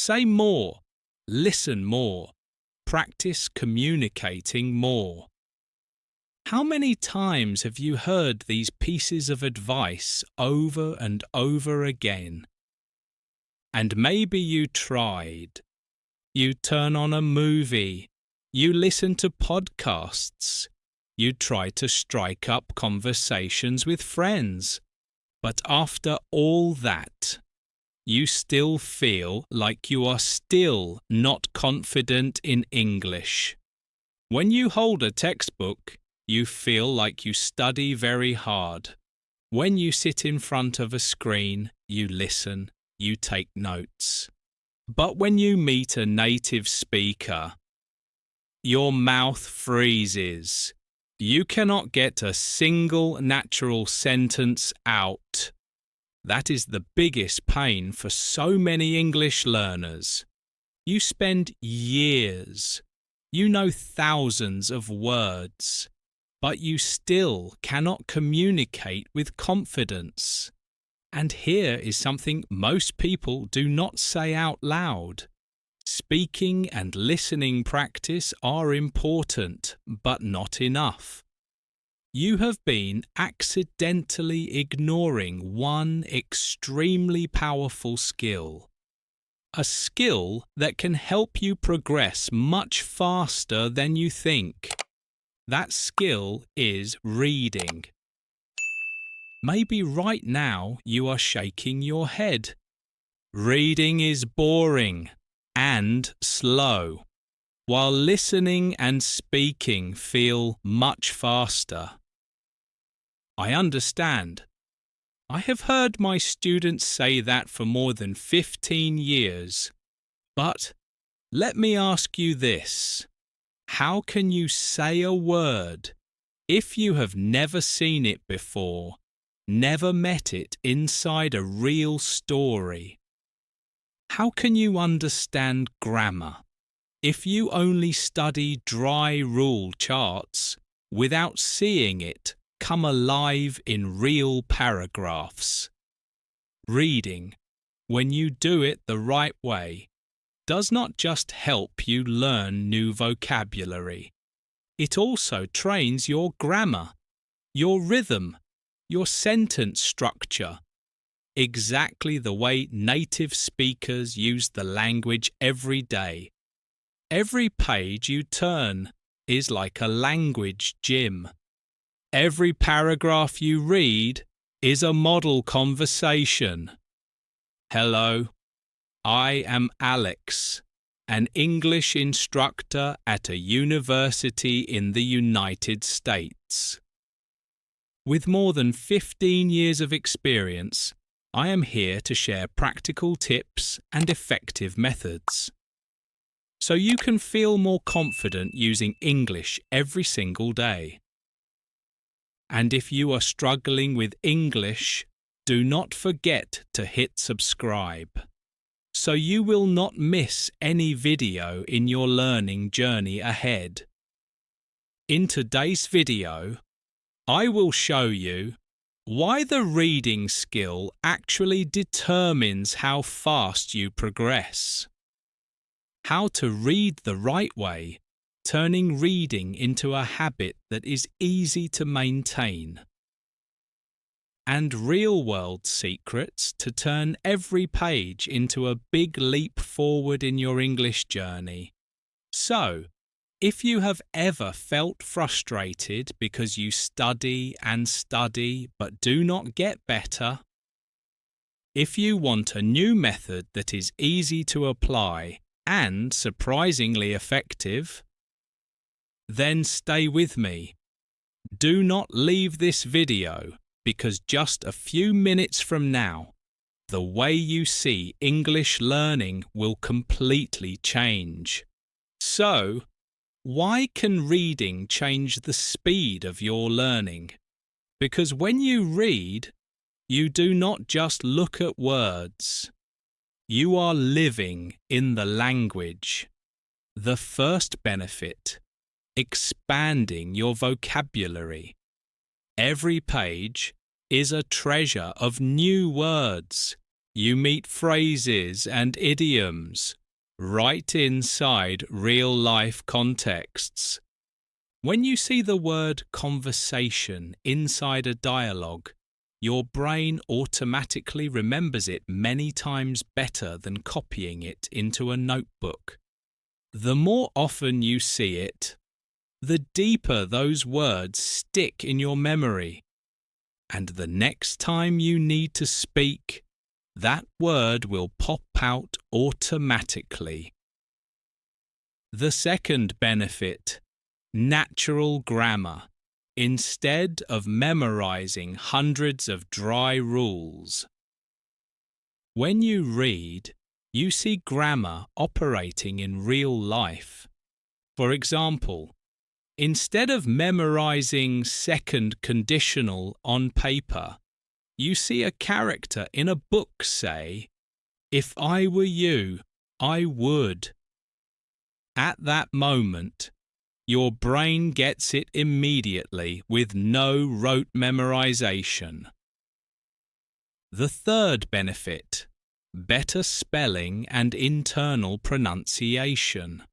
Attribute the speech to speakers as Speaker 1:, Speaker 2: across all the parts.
Speaker 1: Say more, listen more, practice communicating more. How many times have you heard these pieces of advice over and over again? And maybe you tried. You turn on a movie, you listen to podcasts, you try to strike up conversations with friends. But after all that, you still feel like you are still not confident in English. When you hold a textbook, you feel like you study very hard. When you sit in front of a screen, you listen, you take notes. But when you meet a native speaker, your mouth freezes. You cannot get a single natural sentence out. That is the biggest pain for so many English learners. You spend years, you know thousands of words, but you still cannot communicate with confidence. And here is something most people do not say out loud. Speaking and listening practice are important, but not enough. You have been accidentally ignoring one extremely powerful skill. A skill that can help you progress much faster than you think. That skill is reading. Maybe right now you are shaking your head. Reading is boring and slow, while listening and speaking feel much faster. I understand. I have heard my students say that for more than 15 years. But let me ask you this. How can you say a word if you have never seen it before, never met it inside a real story? How can you understand grammar if you only study dry rule charts without seeing it come alive in real paragraphs? Reading, when you do it the right way, does not just help you learn new vocabulary. It also trains your grammar, your rhythm, your sentence structure, exactly the way native speakers use the language every day. Every page you turn is like a language gym. Every paragraph you read is a model conversation. Hello. I am Alex, an English instructor at a university in the United States. With more than 15 years of experience, I am here to share practical tips and effective methods, so you can feel more confident using English every single day. And if you are struggling with English, do not forget to hit subscribe, so you will not miss any video in your learning journey ahead. In today's video, I will show you why the reading skill actually determines how fast you progress. How to read the right way, turning reading into a habit that is easy to maintain. And real-world secrets to turn every page into a big leap forward in your English journey. So, if you have ever felt frustrated because you study and study but do not get better, if you want a new method that is easy to apply and surprisingly effective, then stay with me. Do not leave this video, because just a few minutes from now, the way you see English learning will completely change. So, why can reading change the speed of your learning? Because when you read, you do not just look at words. You are living in the language. The first benefit, expanding your vocabulary. Every page is a treasure of new words, You meet phrases and idioms right inside real-life contexts. When you see the word conversation inside a dialogue, your brain automatically remembers it many times better than copying it into a notebook. The more often you see it, the deeper those words stick in your memory. And the next time you need to speak, that word will pop out automatically. The second benefit: natural grammar. Instead of memorizing hundreds of dry rules. When you read, you see grammar operating in real life. For example, instead of memorizing second conditional on paper, you see a character in a book say, "If I were you, I would." At that moment, your brain gets it immediately with no rote memorization. The third benefit: better spelling and internal pronunciation.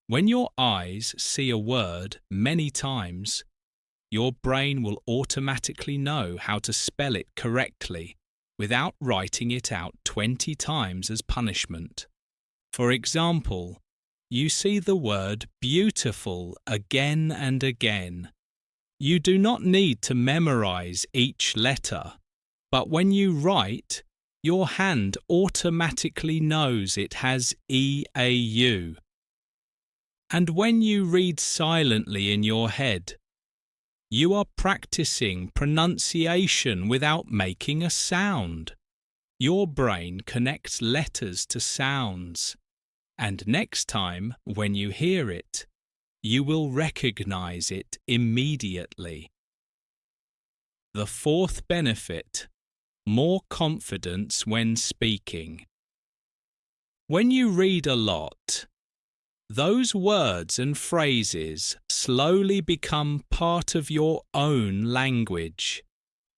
Speaker 1: When your eyes see a word many times, your brain will automatically know how to spell it correctly without writing it out 20 times as punishment. For example, you see the word beautiful again and again. You do not need to memorize each letter, but when you write, your hand automatically knows it has EAU. And when you read silently in your head, you are practicing pronunciation without making a sound. Your brain connects letters to sounds. And next time, when you hear it, you will recognize it immediately. The fourth benefit: more confidence when speaking. When you read a lot, those words and phrases slowly become part of your own language,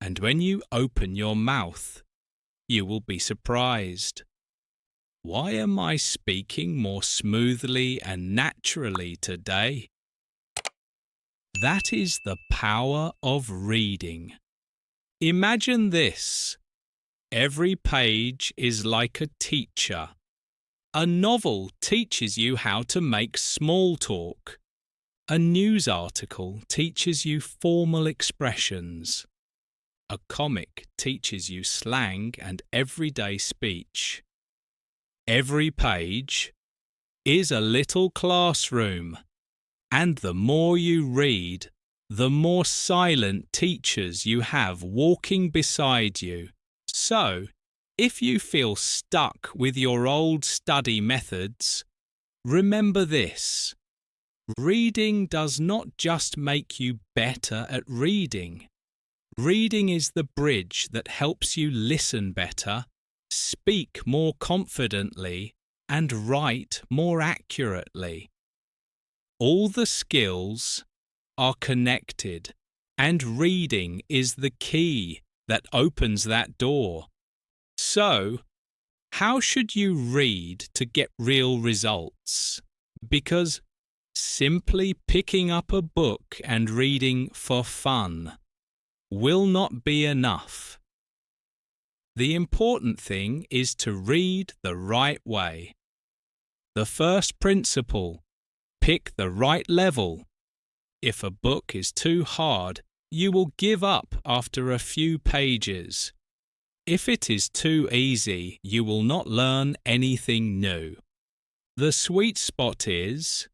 Speaker 1: and when you open your mouth, you will be surprised. Why am I speaking more smoothly and naturally today? That is the power of reading. Imagine this. Every page is like a teacher. A novel teaches you how to make small talk. A news article teaches you formal expressions. A comic teaches you slang and everyday speech. Every page is a little classroom, and the more you read, the more silent teachers you have walking beside you. So, if you feel stuck with your old study methods, remember this: reading does not just make you better at reading. Reading is the bridge that helps you listen better, speak more confidently, and write more accurately. All the skills are connected, and reading is the key that opens that door. So, how should you read to get real results? Because simply picking up a book and reading for fun will not be enough. The important thing is to read the right way. The first principle: pick the right level. If a book is too hard, you will give up after a few pages. If it is too easy, you will not learn anything new. The sweet spot is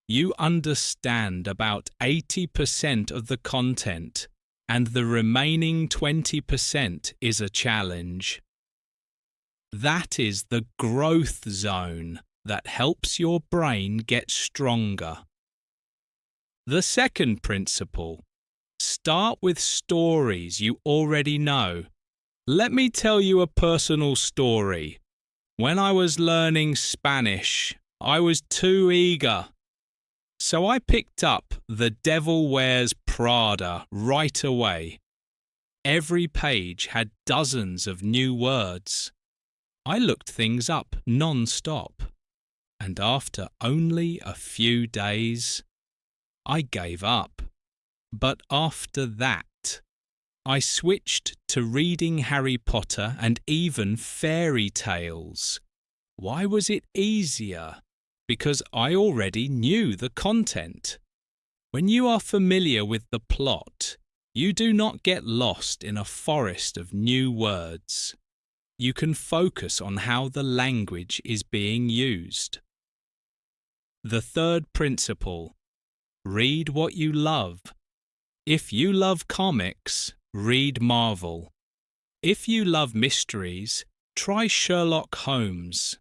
Speaker 1: you understand about 80% of the content, and the remaining 20% is a challenge. That is the growth zone that helps your brain get stronger. The second principle: start with stories you already know. Let me tell you a personal story. When I was learning Spanish, I was too eager. So I picked up The Devil Wears Prada right away. Every page had dozens of new words. I looked things up non-stop, and after only a few days, I gave up. But after that, I switched to reading Harry Potter and even fairy tales. Why was it easier? Because I already knew the content. When you are familiar with the plot, you do not get lost in a forest of new words. You can focus on how the language is being used. The third principle: read what you love. If you love comics, read Marvel. If you love mysteries, try Sherlock Holmes.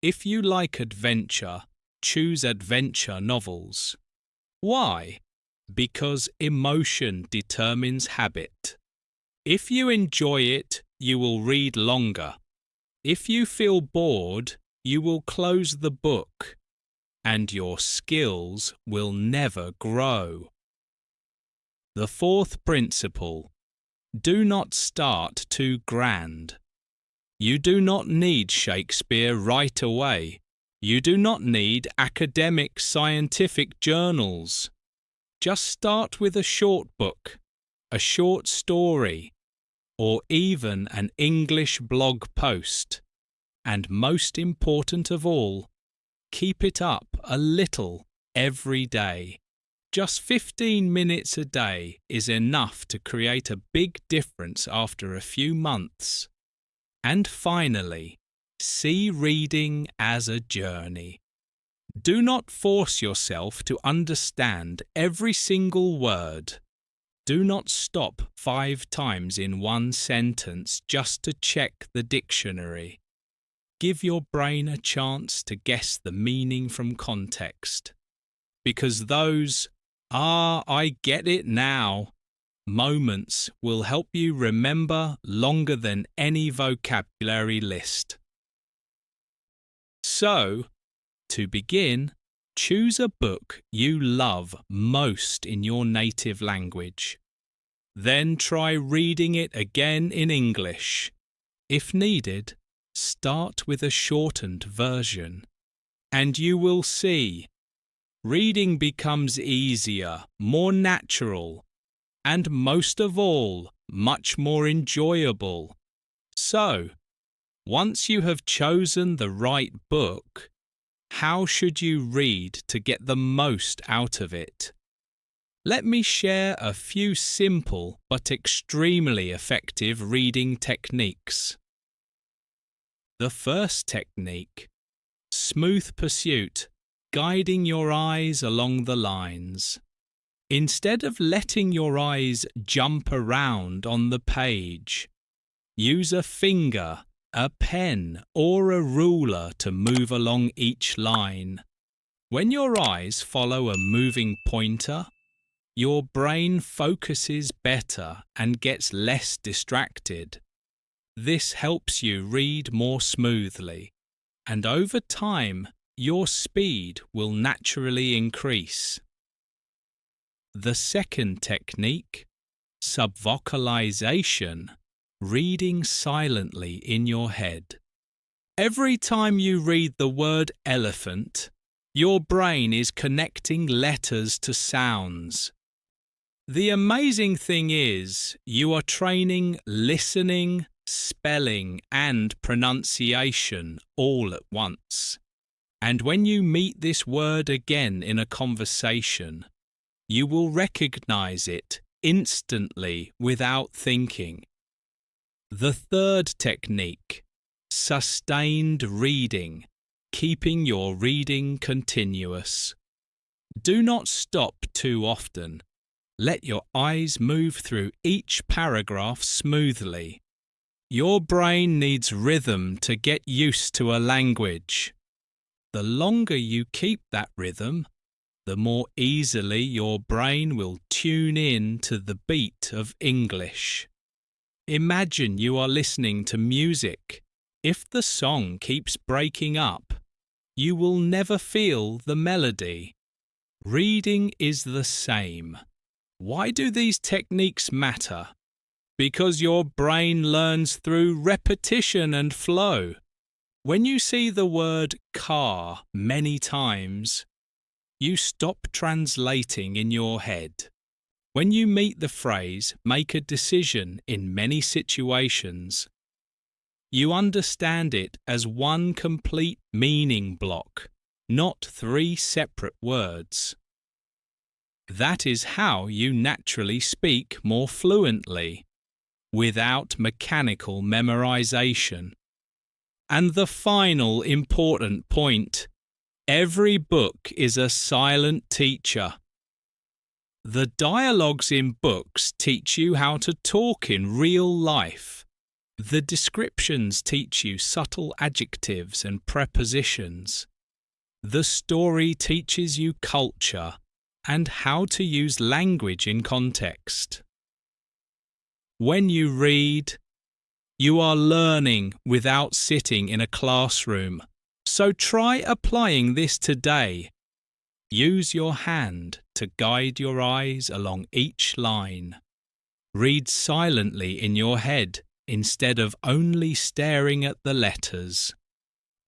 Speaker 1: If you like adventure, choose adventure novels. Why? Because emotion determines habit. If you enjoy it, you will read longer. If you feel bored, you will close the book, and your skills will never grow. The fourth principle: do not start too grand. You do not need Shakespeare right away. You do not need academic scientific journals. Just start with a short book, a short story, or even an English blog post. And most important of all, keep it up a little every day. Just 15 minutes a day is enough to create a big difference after a few months. And finally, see reading as a journey. Do not force yourself to understand every single word. Do not stop 5 times in one sentence just to check the dictionary. Give your brain a chance to guess the meaning from context. Because those I get it now moments will help you remember longer than any vocabulary list. So, to begin, choose a book you love most in your native language. Then try reading it again in English. If needed, start with a shortened version. And you will see, reading becomes easier, more natural, and most of all, much more enjoyable. So, once you have chosen the right book, how should you read to get the most out of it? Let me share a few simple but extremely effective reading techniques. The first technique: smooth pursuit, guiding your eyes along the lines. Instead of letting your eyes jump around on the page, use a finger, a pen, or a ruler to move along each line. When your eyes follow a moving pointer, your brain focuses better and gets less distracted. This helps you read more smoothly, and over time, your speed will naturally increase. The second technique: subvocalization, reading silently in your head. Every time you read the word elephant, your brain is connecting letters to sounds. The amazing thing is, you are training listening, spelling, and pronunciation all at once. And when you meet this word again in a conversation, you will recognize it instantly without thinking. The third technique: sustained reading, keeping your reading continuous. Do not stop too often. Let your eyes move through each paragraph smoothly. Your brain needs rhythm to get used to a language. The longer you keep that rhythm, the more easily your brain will tune in to the beat of English. Imagine you are listening to music. If the song keeps breaking up, you will never feel the melody. Reading is the same. Why do these techniques matter? because your brain learns through repetition and flow. When you see the word car many times, you stop translating in your head. When you meet the phrase make a decision in many situations, you understand it as one complete meaning block, not three separate words. That is how you naturally speak more fluently, without mechanical memorization. And the final important point, every book is a silent teacher. The dialogues in books teach you how to talk in real life. The descriptions teach you subtle adjectives and prepositions. The story teaches you culture and how to use language in context. When you read, you are learning without sitting in a classroom. So try applying this today. Use your hand to guide your eyes along each line. Read silently in your head instead of only staring at the letters.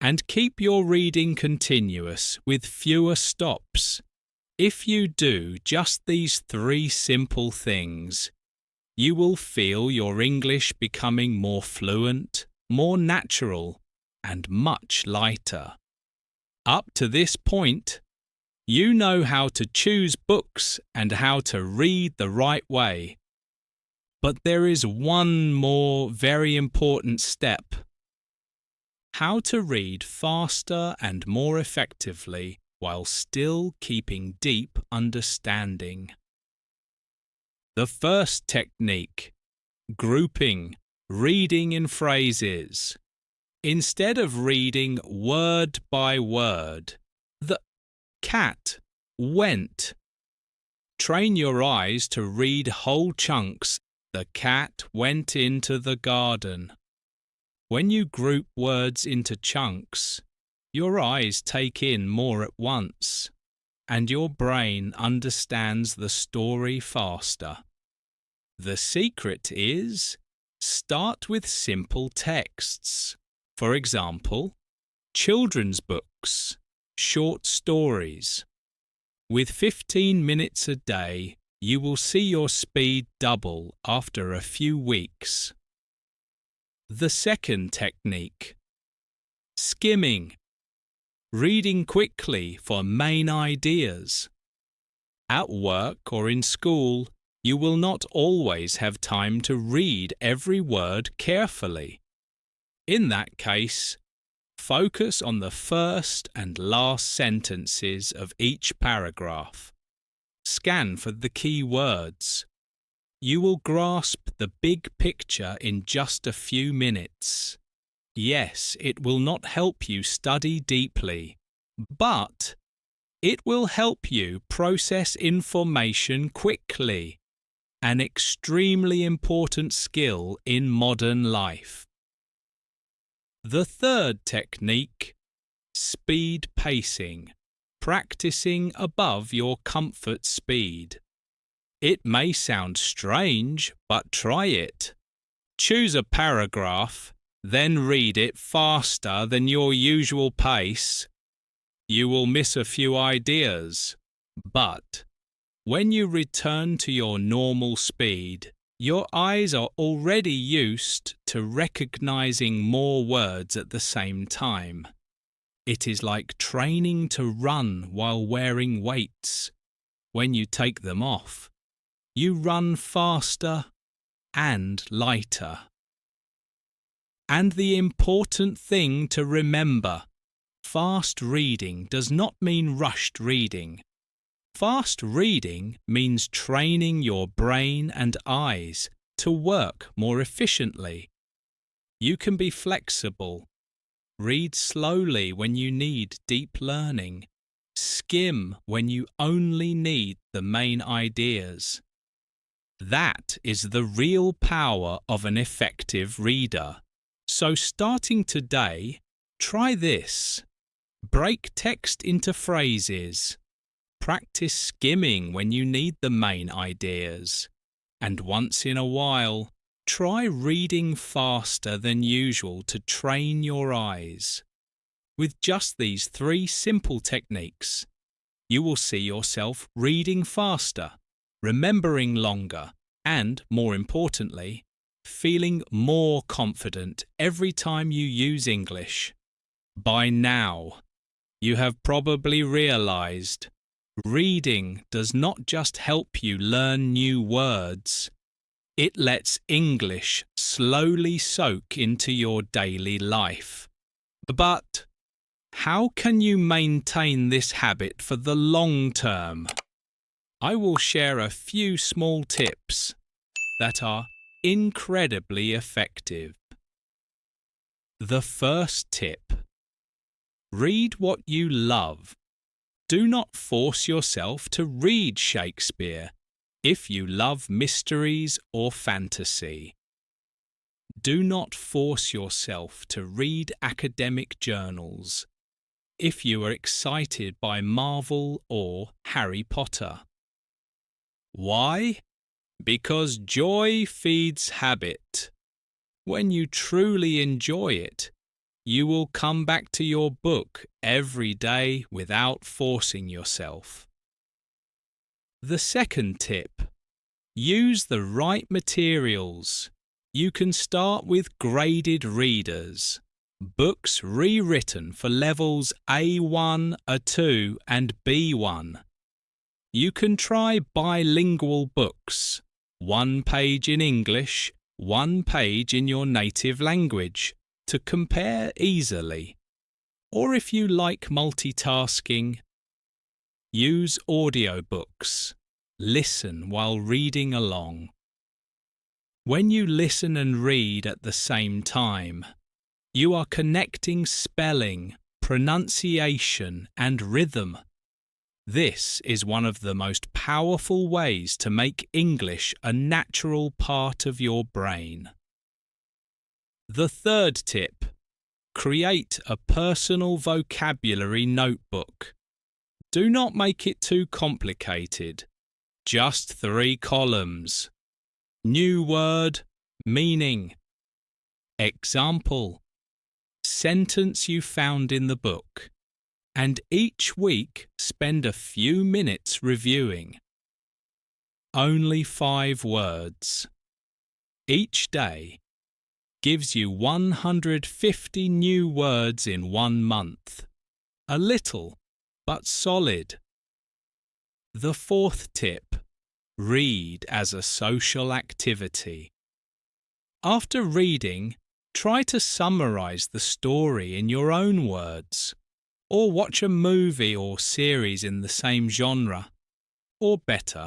Speaker 1: And keep your reading continuous with fewer stops. If you do just these three simple things, you will feel your English becoming more fluent, more natural, and much lighter. Up to this point, you know how to choose books and how to read the right way. But there is one more very important step. How to read faster and more effectively while still keeping deep understanding. The first technique, grouping, reading in phrases. Instead of reading word by word, the cat went. Train your eyes to read whole chunks. The cat went into the garden. When you group words into chunks, your eyes take in more at once, and your brain understands the story faster. The secret is, start with simple texts. For example, children's books, short stories. With 15 minutes a day, you will see your speed double after a few weeks. The second technique, skimming. Reading quickly for main ideas. At work or in school, you will not always have time to read every word carefully. In that case, focus on the first and last sentences of each paragraph. Scan for the key words. You will grasp the big picture in just a few minutes. Yes, it will not help you study deeply, but it will help you process information quickly, an extremely important skill in modern life. The third technique, speed pacing, practicing above your comfort speed. It may sound strange, but try it. Choose a paragraph, then read it faster than your usual pace. You will miss a few ideas, but when you return to your normal speed, your eyes are already used to recognizing more words at the same time. It is like training to run while wearing weights. When you take them off, you run faster and lighter. And the important thing to remember, fast reading does not mean rushed reading. Fast reading means training your brain and eyes to work more efficiently. You can be flexible. Read slowly when you need deep learning. Skim when you only need the main ideas. That is the real power of an effective reader. So starting today, try this. Break text into phrases. Practice skimming when you need the main ideas. And once in a while, Try reading faster than usual to train your eyes. With just these 3 simple techniques, you will see yourself reading faster, remembering longer, and, more importantly, feeling more confident every time you use English. By now, you have probably realized reading does not just help you learn new words, it lets English slowly soak into your daily life. But how can you maintain this habit for the long term? I will share a few small tips that are incredibly effective. The first tip: read what you love. Do not force yourself to read Shakespeare if you love mysteries or fantasy. Do not force yourself to read academic journals if you are excited by Marvel or Harry Potter. Why? Because joy feeds habit. When you truly enjoy it, you will come back to your book every day without forcing yourself. The second tip: use the right materials. You can start with graded readers, books rewritten for levels A1, A2 and B1. You can try bilingual books, 1 page in English, 1 page in your native language, to compare easily. Or if you like multitasking, use audiobooks. Listen while reading along. When you listen and read at the same time, you are connecting spelling, pronunciation, and rhythm. This is one of the most powerful ways to make English a natural part of your brain. The third tip: create a personal vocabulary notebook. Do not make it too complicated. Just 3 columns. New word, meaning. Example: sentence you found in the book. And each week spend a few minutes reviewing. Only 5 words. Each day gives you 150 new words in 1 month. A little, but solid. The fourth tip: read as a social activity. After reading, try to summarize the story in your own words, or watch a movie or series in the same genre. Or better,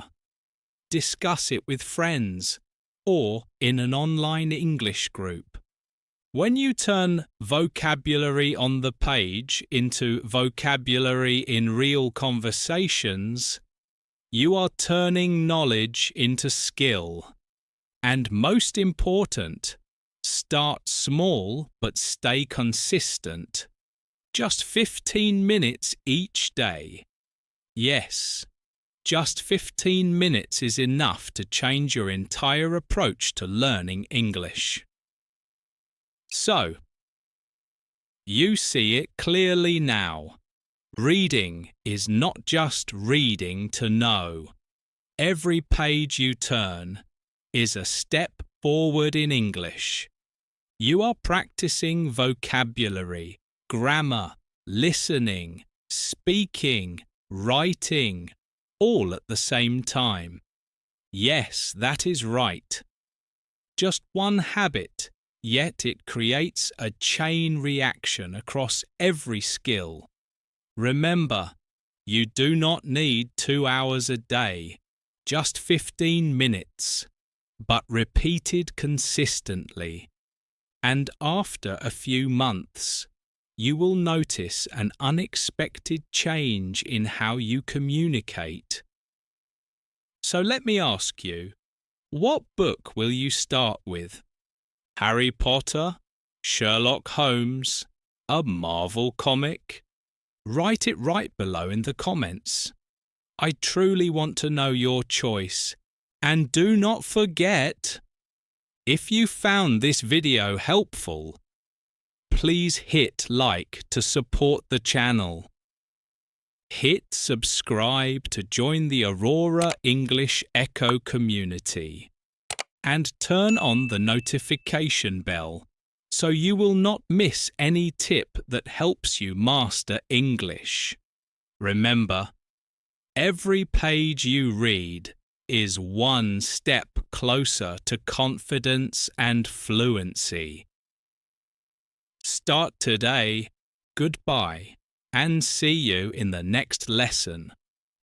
Speaker 1: discuss it with friends or in an online English group. When you turn vocabulary on the page into vocabulary in real conversations, you are turning knowledge into skill. And most important, start small but stay consistent. Just 15 minutes each day. Yes, just 15 minutes is enough to change your entire approach to learning English. So, you see it clearly now. Reading is not just reading to know. Every page you turn is a step forward in English. You are practicing vocabulary, grammar, listening, speaking, writing, all at the same time. Yes, that is right. Just one habit, yet it creates a chain reaction across every skill. Remember, you do not need 2 hours a day, just 15 minutes, but repeated consistently. And after a few months, you will notice an unexpected change in how you communicate. So let me ask you, what book will you start with? Harry Potter? Sherlock Holmes? A Marvel comic? Write it right below in the comments. I truly want to know your choice. And do not forget, If you found this video helpful, please hit like to support the channel. Hit subscribe to join the Aurora English Echo community and turn on the notification bell so you will not miss any tip that helps you master English. Remember, every page you read is one step closer to confidence and fluency. Start today. Goodbye, and see you in the next lesson.